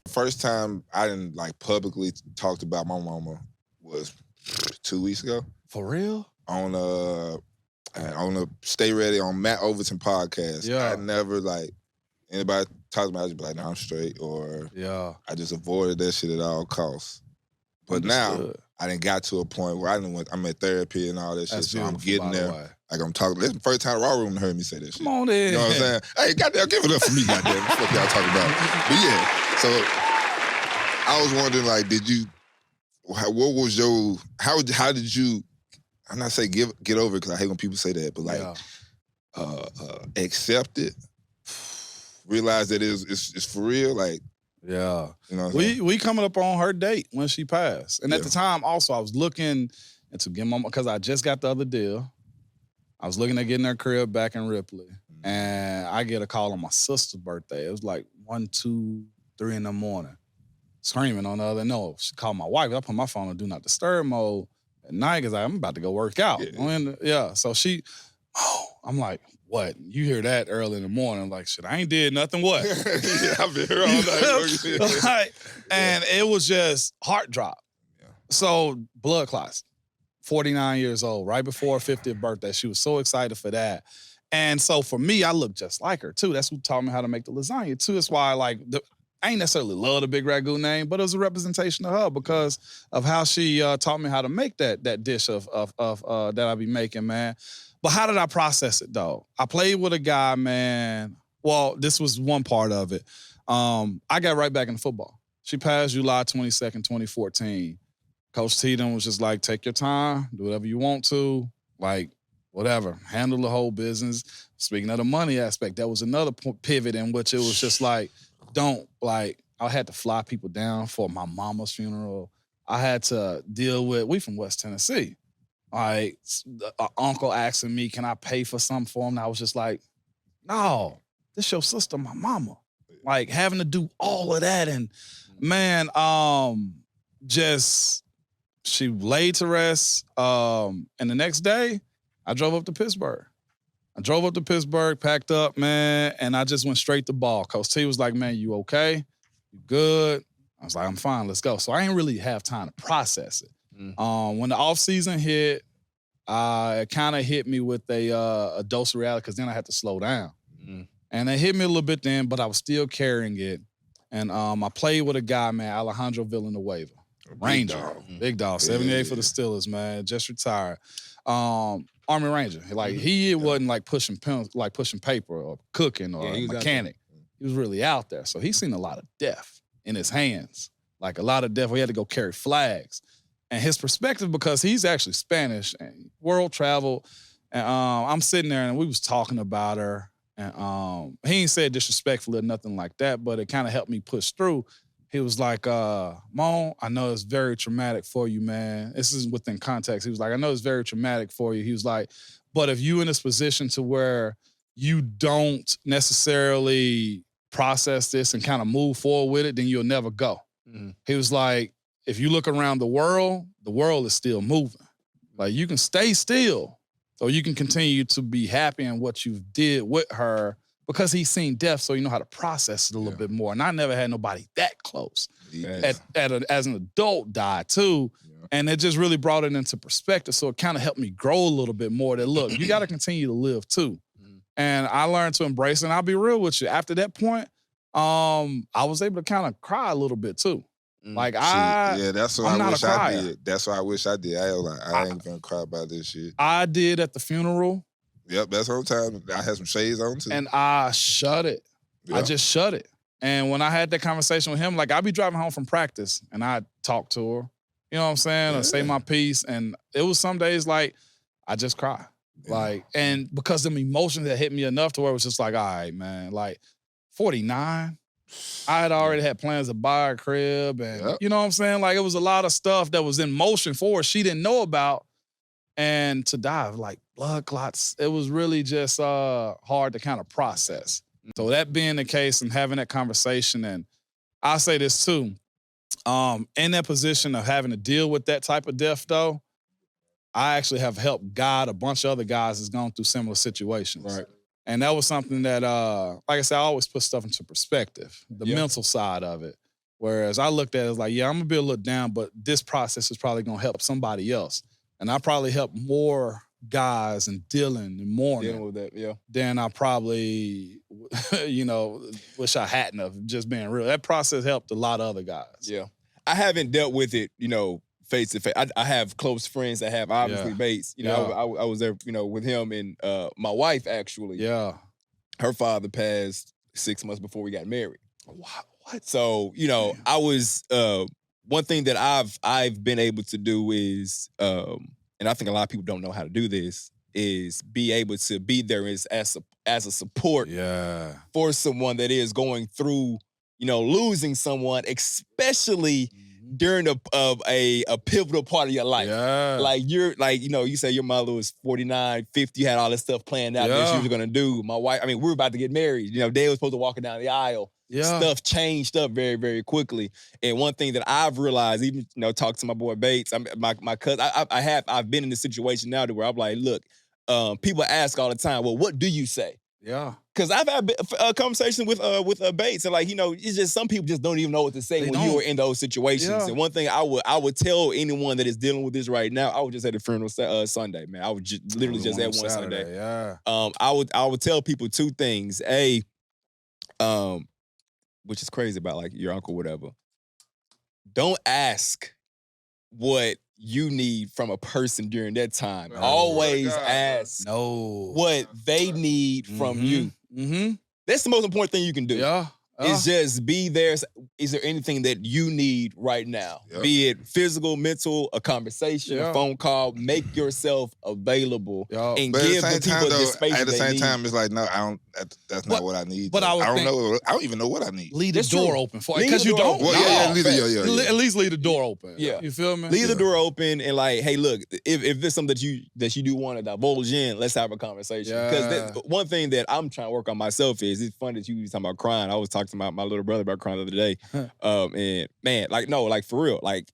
First time I didn't like publicly talked about my mama was 2 weeks ago. For real? On the Stay Ready on Matt Overton podcast. Yeah. I never like anybody talks about it, I just be like, nah, I'm straight, or I just avoided that shit at all costs. But now I done got to a point where I'm at therapy and all that shit, so I'm getting there. Like I'm talking. This is the first time Raw Room heard me say this shit. Come on then. You know what I'm saying? Hey, goddamn, give it up for me, goddamn. What y'all talking about? But yeah, so I was wondering, like, what was your, how did you, I'm not saying get over it because I hate when people say that, but like, accept it, realize that it's for real, like. Yeah. You know we coming up on her date when she passed. And at the time, also, I was looking to get my, because I just got the other deal. I was looking at getting her crib back in Ripley. And I get a call on my sister's birthday. It was like 1, 2, 3 in the morning. Screaming on the other. No, she called my wife. I put my phone on Do Not Disturb mode at night because I'm about to go work out. So she, I'm like, what? You hear that early in the morning, like, shit, I ain't did nothing, what? I've been here all night. Like, and it was just heart drop. Yeah. So blood clots, 49 years old, right before her 50th birthday. She was so excited for that. And so for me, I look just like her too. That's who taught me how to make the lasagna too. That's why I ain't necessarily love the Big Ragu name, but it was a representation of her because of how she taught me how to make that dish of that I be making, man. But how did I process it, though? I played with a guy, man. Well, this was one part of it. I got right back into football. She passed July 22nd, 2014. Coach Keaton was just like, take your time, do whatever you want to, like, whatever, handle the whole business. Speaking of the money aspect, that was another pivot in which it was just like, I had to fly people down for my mama's funeral. I had to deal with, we from West Tennessee. Like, uncle asking me, can I pay for something for him? And I was just like, no, this your sister, my mama. Like, having to do all of that. And, man, she laid to rest. And the next day, I drove up to Pittsburgh. Packed up, man, and I just went straight to ball. Coach T was like, man, you okay? You good? I was like, I'm fine, let's go. So I didn't really have time to process it. When the offseason hit, it kind of hit me with a dose of reality because then I had to slow down. And it hit me a little bit then, but I was still carrying it. And I played with a guy, man, Alejandro Villanueva. Ranger. Big dog. 78 for the Steelers, man. Just retired. Army Ranger. Like, he wasn't like pushing paper or cooking or a mechanic. He was really out there. So he's seen a lot of death in his hands. Like, a lot of death. We had to go carry flags. And his perspective, because he's actually Spanish and world travel, and I'm sitting there and we was talking about her, and he ain't said disrespectfully or nothing like that, but it kind of helped me push through. He was like, Mo, I know it's very traumatic for you, man. This is within context. He was like, I know it's very traumatic for you. He was like, but if you in this position to where you don't necessarily process this and kind of move forward with it, then you'll never go. He was like, if you look around the world is still moving. Like, you can stay still or you can continue to be happy in what you did with her because he's seen death, so you know how to process it a little bit more. And I never had nobody that close as an adult die too. And it just really brought it into perspective. So it kind of helped me grow a little bit more that, look, you got to continue to live too. And I learned to embrace it. And I'll be real with you. After that point, I was able to kind of cry a little bit too. Like, that's what I'm I not wish a crier. I did. That's what I wish I did. I ain't gonna cry about this shit. I did at the funeral. Yep, that's whole time. I had some shades on too. And I shut it. Yep. I just shut it. And when I had that conversation with him, like, I'd be driving home from practice and I'd talk to her, you know what I'm saying? Or say my piece. And it was some days like, I just cry. Like, and because them emotions that hit me enough to where it was just like, all right, man, like 49, I had already had plans to buy a crib and you know what I'm saying? Like, it was a lot of stuff that was in motion for her she didn't know about. And to die, like, blood clots, it was really just hard to kind of process. So that being the case and having that conversation, and I'll say this too, in that position of having to deal with that type of death though, I actually have helped guide a bunch of other guys that's gone through similar situations. Right. And that was something that, like I said, I always put stuff into perspective, the mental side of it. Whereas I looked at it as like, yeah, I'm gonna be a little down, but this process is probably gonna help somebody else. And I probably help more guys and dealing and mourning with that, yeah. than I probably, wish I hadn't have, just being real. That process helped a lot of other guys. Yeah. I haven't dealt with it, face to face. I have close friends that have, obviously, Bates. I was there, with him and my wife, actually. Yeah. Her father passed 6 months before we got married. What? So, I was one thing that I've been able to do is, and I think a lot of people don't know how to do this, is be able to be there as a support for someone that is going through, losing someone, especially during a pivotal part of your life. Yeah. Like you say your mother was 49, 50, you had all this stuff planned out that she was gonna do. My wife, we were about to get married. They was supposed to walk down the aisle. Yeah. Stuff changed up very, very quickly. And one thing that I've realized, even talking to my boy Bates, my cousin, I've been in this situation now to where I'm like, look, people ask all the time, well, what do you say? Yeah. Because I've had a conversation with Bates, and it's just some people just don't even know what to say when you are in those situations. Yeah. And one thing I would tell anyone that is dealing with this right now, I was just at the funeral Sunday, man. I was literally just at one Saturday, Sunday. Yeah. I would tell people two things. Which is crazy about like your uncle, whatever. Don't ask what you need from a person during that time. Always ask what they need from you. Mm-hmm. That's the most important thing you can do. Yeah. Is just be there. Is there anything that you need right now? Yep. Be it physical, mental, a conversation, a phone call. Make yourself available and give the people the space they need. At the same time, it's like, no, I don't. That's not what I need. But I don't know. I don't even know what I need. Leave the door open for it because you don't. Well, At least leave the door open. Yeah, you feel me? Leave the door open and like, hey, look, if there's something that you do want to divulge in, let's have a conversation. Because one thing that I'm trying to work on myself is, it's funny that you talking about crying. I was talking to my little brother about crying the other day. And man, for real, I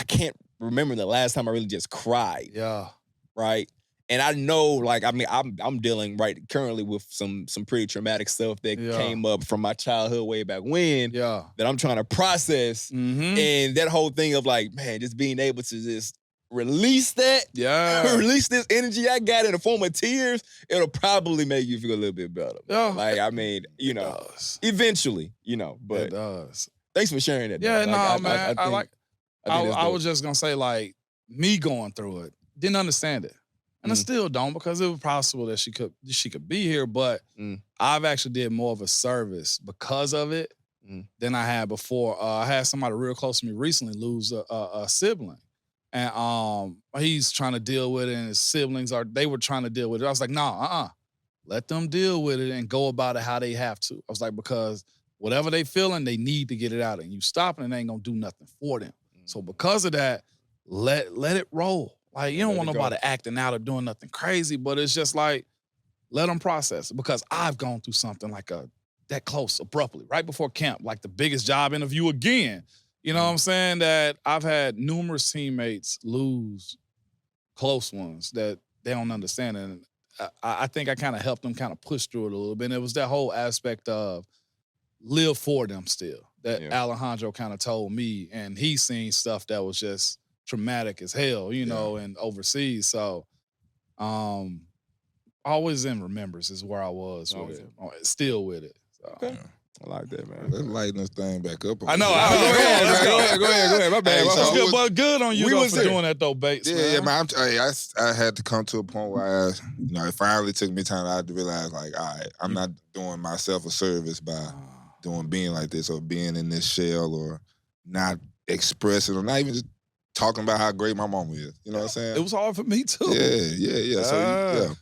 can't remember the last time I really just cried. Yeah. Right. And I know, I'm dealing currently with some pretty traumatic stuff that came up from my childhood way back when. Yeah. That I'm trying to process. Mm-hmm. And that whole thing of just being able to just release that. Yeah. Release this energy I got in the form of tears, it'll probably make you feel a little bit better. Yeah. Eventually, but it does. Thanks for sharing that. Yeah, man. I was just gonna say, me going through it, didn't understand it. And I still don't, because it was possible that she could be here, but I've actually did more of a service because of it than I had before. I had somebody real close to me recently lose a sibling. And he's trying to deal with it, and his siblings were trying to deal with it. I was like, nah, let them deal with it and go about it how they have to. I was like, because whatever they feeling, they need to get it out. And you stopping it ain't gonna do nothing for them. So because of that, let it roll. You don't want nobody acting out or doing nothing crazy, but it's just let them process it. Because I've gone through something that close abruptly, right before camp, the biggest job interview again. You know what I'm saying? That I've had numerous teammates lose close ones that they don't understand. And I think I kind of helped them kind of push through it a little bit. And it was that whole aspect of live for them still that Alejandro kind of told me. And he's seen stuff that was just traumatic as hell, and overseas. So always in remembrance is where I was with it. Still with it. So. Okay. I like that, man. Let's lighten this thing back up. I know. Go ahead. My bad. But good on you for doing that, though, Bates. Yeah, man. I had to come to a point where it finally took me time. I had to realize, all right, I'm not doing myself a service by being like this or being in this shell or not expressing or not even just talking about how great my mama is. You know what I'm saying? It was hard for me, too. Yeah. So,